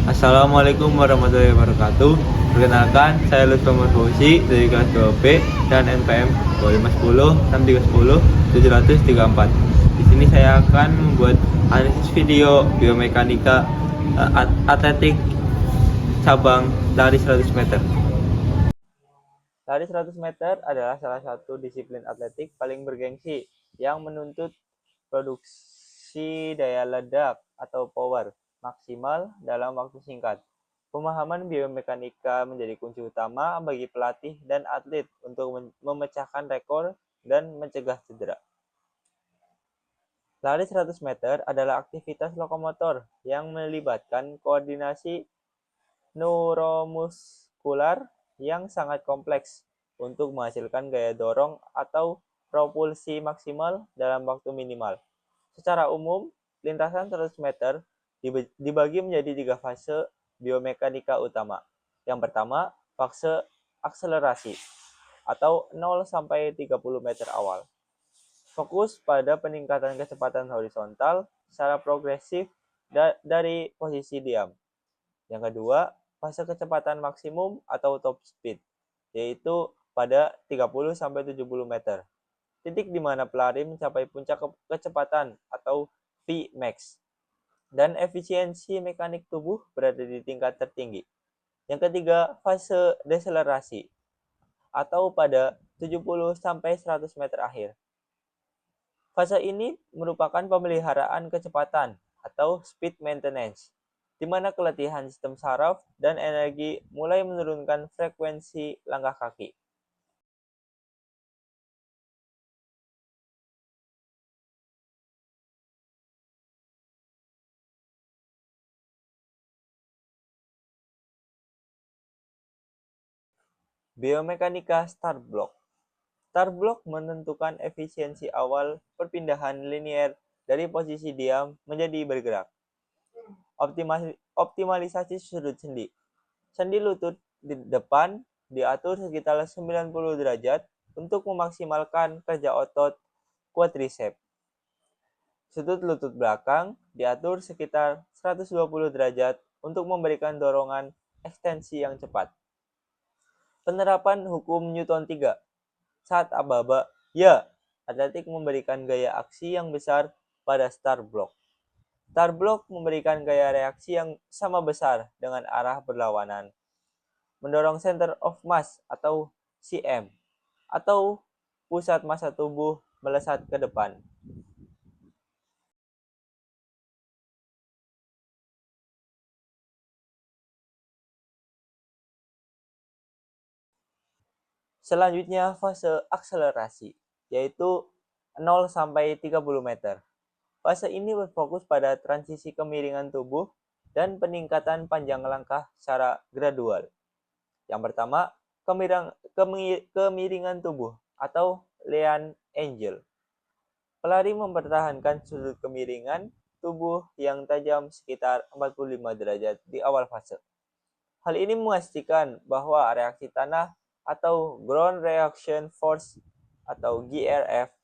Assalamualaikum warahmatullahi wabarakatuh. Perkenalkan, saya Lutfi Fauzi dari kelas 2B dan NPM 2510 6310 734. Di sini saya akan membuat analisis video biomekanika atletik cabang lari 100 meter. Lari 100 meter adalah salah satu disiplin atletik paling bergengsi yang menuntut produksi daya ledak atau power maksimal dalam waktu singkat. Pemahaman biomekanika menjadi kunci utama bagi pelatih dan atlet untuk memecahkan rekor dan mencegah cedera. Lari 100 meter adalah aktivitas lokomotor yang melibatkan koordinasi neuromuskular yang sangat kompleks untuk menghasilkan gaya dorong atau propulsi maksimal dalam waktu minimal. Secara umum, lintasan 100 meter dibagi menjadi 3 fase biomekanika utama. Yang pertama, fase akselerasi atau 0 sampai 30 meter awal. Fokus pada peningkatan kecepatan horizontal secara progresif dari posisi diam. Yang kedua, fase kecepatan maksimum atau top speed, yaitu pada 30 sampai 70 meter. Titik di mana pelari mencapai puncak kecepatan atau Vmax. Dan efisiensi mekanik tubuh berada di tingkat tertinggi. Yang ketiga, fase deselerasi atau pada 70 sampai 100 meter akhir. Fase ini merupakan pemeliharaan kecepatan atau speed maintenance, di mana keletihan sistem saraf dan energi mulai menurunkan frekuensi langkah kaki. Biomekanika start block. Start block menentukan efisiensi awal perpindahan linier dari posisi diam menjadi bergerak. Optimalisasi sudut sendi. Sendi lutut di depan diatur sekitar 90 derajat untuk memaksimalkan kerja otot quadriceps. Sudut lutut belakang diatur sekitar 120 derajat untuk memberikan dorongan ekstensi yang cepat. Penerapan hukum Newton 3. Saat aba-aba, ya, atletik memberikan gaya aksi yang besar pada start block. Start block memberikan gaya reaksi yang sama besar dengan arah berlawanan. Mendorong center of mass atau CM atau pusat massa tubuh melesat ke depan. Selanjutnya fase akselerasi, yaitu 0 sampai 30 meter. Fase ini berfokus pada transisi kemiringan tubuh dan peningkatan panjang langkah secara gradual. Yang pertama, kemiringan tubuh atau Lean Angel. Pelari mempertahankan sudut kemiringan tubuh yang tajam sekitar 45 derajat di awal fase. Hal ini memastikan bahwa reaksi tanah atau ground reaction force atau GRF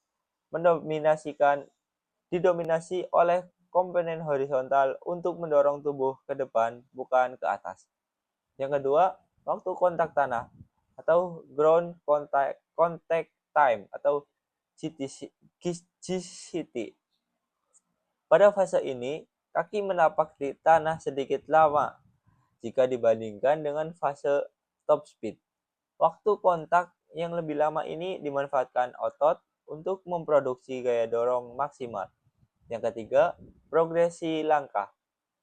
didominasi oleh komponen horizontal untuk mendorong tubuh ke depan, bukan ke atas. Yang kedua, waktu kontak tanah atau ground contact time atau GCT. Pada fase ini, kaki menapak di tanah sedikit lama jika dibandingkan dengan fase top speed. Waktu kontak yang lebih lama ini dimanfaatkan otot untuk memproduksi gaya dorong maksimal. Yang ketiga, progresi langkah.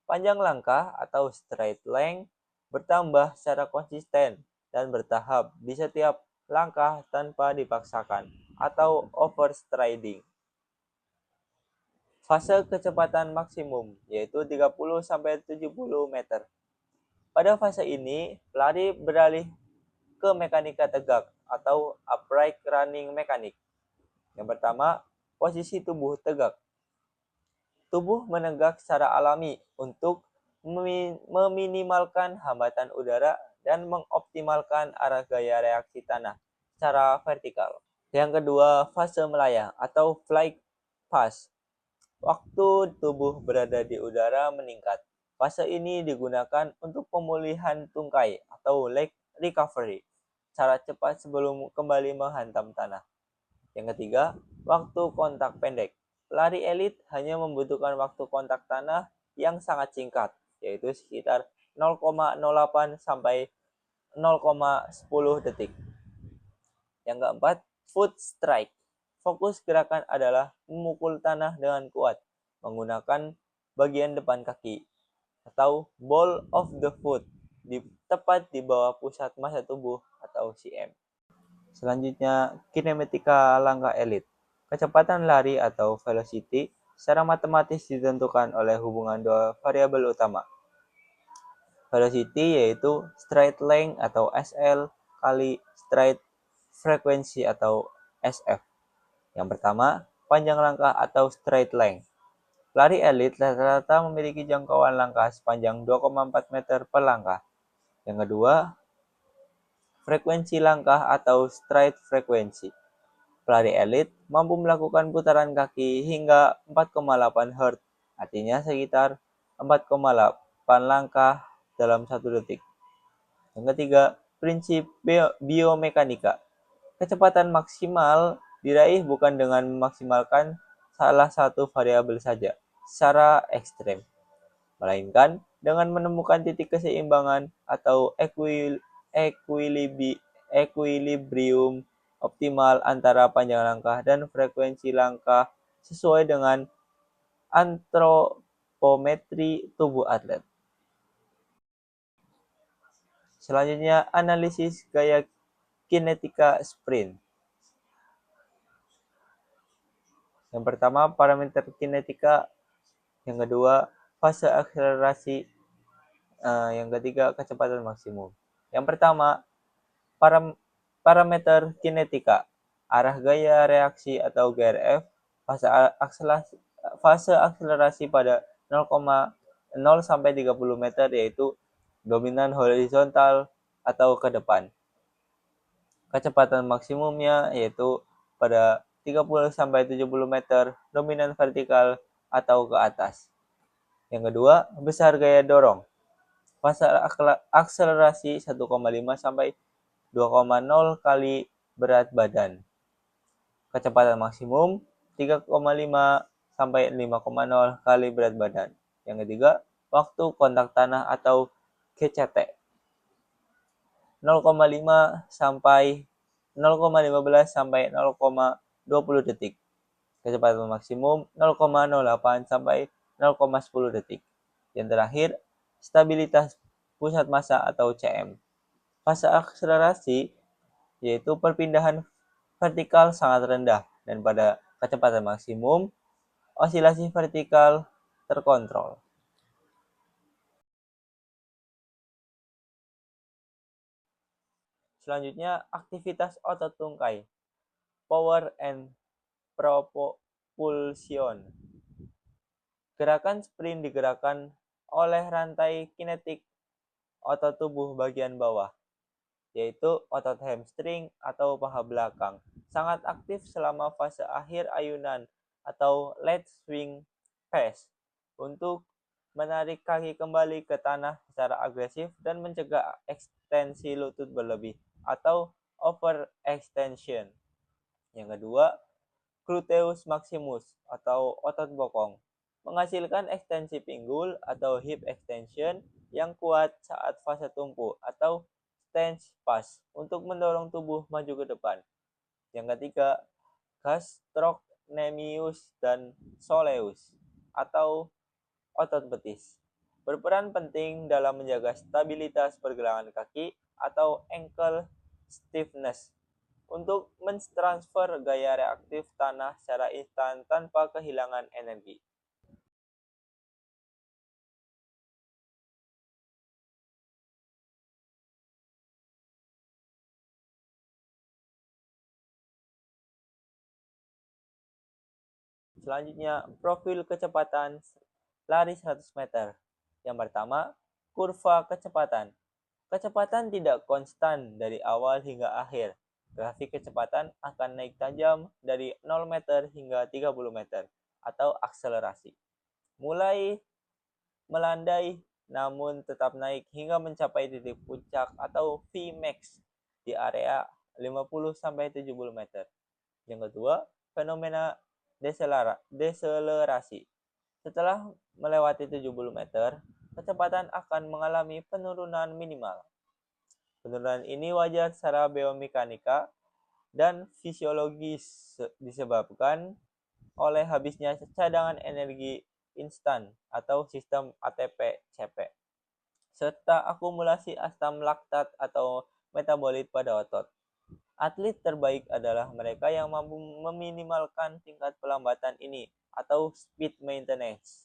Panjang langkah atau straight length bertambah secara konsisten dan bertahap di setiap langkah tanpa dipaksakan atau overstriding. Fase kecepatan maksimum yaitu 30 sampai 70 meter. Pada fase ini, pelari beralih ke mekanika tegak atau upright running mechanic. Yang pertama, posisi tubuh tegak. Tubuh menegak secara alami untuk meminimalkan hambatan udara dan mengoptimalkan arah gaya reaksi tanah secara vertikal. Yang kedua, fase melayang atau flight path. Waktu tubuh berada di udara meningkat. Fase ini digunakan untuk pemulihan tungkai atau leg recovery, cara cepat sebelum kembali menghantam tanah. Yang ketiga, waktu kontak pendek. Pelari elit hanya membutuhkan waktu kontak tanah yang sangat singkat, yaitu sekitar 0,08 sampai 0,10 detik. Yang keempat, foot strike. Fokus gerakan adalah memukul tanah dengan kuat menggunakan bagian depan kaki atau ball of the foot tepat di bawah pusat massa tubuh atau CM. Selanjutnya, kinematika langkah elit. Kecepatan lari atau velocity secara matematis ditentukan oleh hubungan dua variabel utama. Velocity yaitu stride length atau SL kali stride frequency atau SF. Yang pertama, panjang langkah atau stride length. Pelari elit rata-rata memiliki jangkauan langkah sepanjang 2,4 meter per langkah. Yang kedua, frekuensi langkah atau stride frequency. Pelari elit mampu melakukan putaran kaki hingga 4,8 Hz, artinya sekitar 4,8 langkah dalam 1 detik. Yang ketiga, prinsip biomekanika. Kecepatan maksimal diraih bukan dengan memaksimalkan salah satu variabel saja secara ekstrem, melainkan dengan menemukan titik keseimbangan atau equilibrium optimal antara panjang langkah dan frekuensi langkah sesuai dengan antropometri tubuh atlet. Selanjutnya, analisis gaya kinetika sprint. Yang pertama, parameter kinetika. Yang kedua, fase akselerasi. Yang ketiga, kecepatan maksimum. Yang pertama, parameter kinetika. Arah gaya reaksi atau GRF. Fase akselerasi pada 0,0 sampai 30 meter yaitu dominan horizontal atau ke depan. Kecepatan maksimumnya yaitu pada 30 sampai 70 meter dominan vertikal atau ke atas. Yang kedua, besar gaya dorong. Fase akselerasi 1,5 sampai 2,0 kali berat badan. Kecepatan maksimum 3,5 sampai 5,0 kali berat badan. Yang ketiga, waktu kontak tanah atau GCT. 0,5 sampai 0,15 sampai 0,20 detik. Kecepatan maksimum 0,08 sampai 0,10 detik. Yang terakhir, stabilitas pusat massa atau CM. Fase akselerasi yaitu perpindahan vertikal sangat rendah dan pada kecepatan maksimum osilasi vertikal terkontrol. Selanjutnya, aktivitas otot tungkai, power and propulsion. Gerakan sprint digerakkan oleh rantai kinetik otot tubuh bagian bawah, yaitu otot hamstring atau paha belakang. Sangat aktif selama fase akhir ayunan atau late swing phase untuk menarik kaki kembali ke tanah secara agresif dan mencegah ekstensi lutut berlebih atau overextension. Yang kedua, gluteus maximus atau otot bokong, menghasilkan ekstensi pinggul atau hip extension yang kuat saat fase tumpu atau stance pass untuk mendorong tubuh maju ke depan. Yang ketiga, gastrocnemius dan soleus atau otot betis, berperan penting dalam menjaga stabilitas pergelangan kaki atau ankle stiffness untuk mentransfer gaya reaktif tanah secara instan tanpa kehilangan energi. Selanjutnya, profil kecepatan lari 100 meter. Yang pertama, kurva kecepatan. Kecepatan tidak konstan dari awal hingga akhir. Grafik kecepatan akan naik tajam dari 0 meter hingga 30 meter atau akselerasi. Mulai melandai namun tetap naik hingga mencapai titik puncak atau Vmax di area 50-70 meter. Yang kedua, fenomena deselerasi. Setelah melewati 70 meter, kecepatan akan mengalami penurunan minimal. Penurunan ini wajar secara biomekanika dan fisiologis disebabkan oleh habisnya cadangan energi instan atau sistem ATP-CP, serta akumulasi asam laktat atau metabolit pada otot. Atlet terbaik adalah mereka yang mampu meminimalkan tingkat pelambatan ini atau speed maintenance.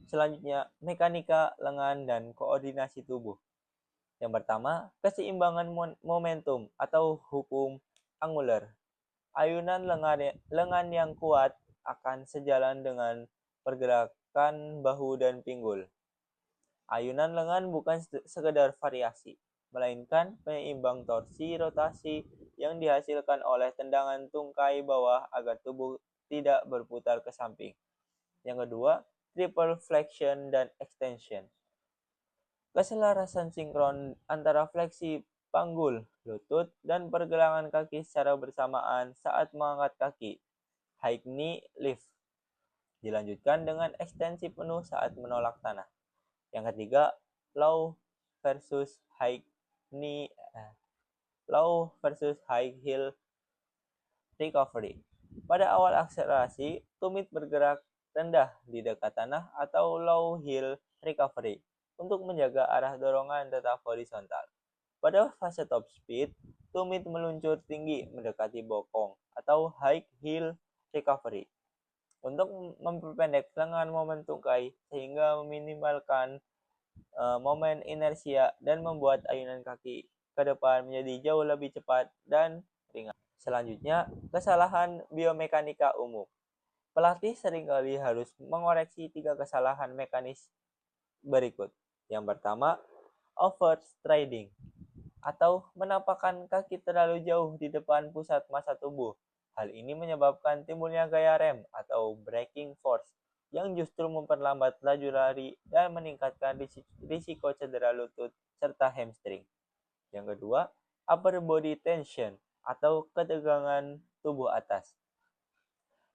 Selanjutnya, mekanika lengan dan koordinasi tubuh. Yang pertama, keseimbangan momentum atau hukum angular. Ayunan lengan yang kuat akan sejalan dengan pergerakan bahu dan pinggul. Ayunan lengan bukan sekedar variasi, melainkan penyeimbang torsi rotasi yang dihasilkan oleh tendangan tungkai bawah agar tubuh tidak berputar ke samping. Yang kedua, triple flexion dan extension. Keselarasan sinkron antara fleksi panggul, lutut, dan pergelangan kaki secara bersamaan saat mengangkat kaki. High knee lift. Dilanjutkan dengan ekstensi penuh saat menolak tanah. Yang ketiga, low versus high heel recovery. Pada awal akselerasi, tumit bergerak rendah di dekat tanah atau low heel recovery untuk menjaga arah dorongan tetap horizontal. Pada fase top speed, tumit meluncur tinggi mendekati bokong atau high heel recovery untuk memperpendek lengan momen tungkai sehingga meminimalkan momen inersia dan membuat ayunan kaki ke depan menjadi jauh lebih cepat dan ringan. Selanjutnya, kesalahan biomekanika umum. Pelatih seringkali harus mengoreksi 3 kesalahan mekanis berikut. Yang pertama, overstriding atau menampakkan kaki terlalu jauh di depan pusat massa tubuh. Hal ini menyebabkan timbulnya gaya rem atau braking force yang justru memperlambat laju lari dan meningkatkan risiko cedera lutut serta hamstring. Yang kedua, upper body tension atau ketegangan tubuh atas.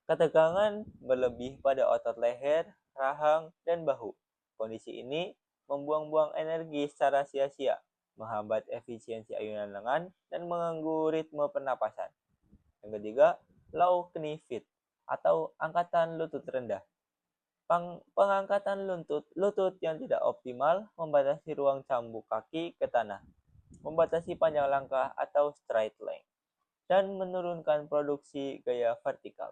Ketegangan berlebih pada otot leher, rahang, dan bahu. Kondisi ini membuang-buang energi secara sia-sia, menghambat efisiensi ayunan lengan, dan mengganggu ritme pernapasan. Yang ketiga, low knee fit atau angkatan lutut rendah. Pengangkatan lutut yang tidak optimal membatasi ruang cambuk kaki ke tanah, membatasi panjang langkah atau stride length, dan menurunkan produksi gaya vertikal.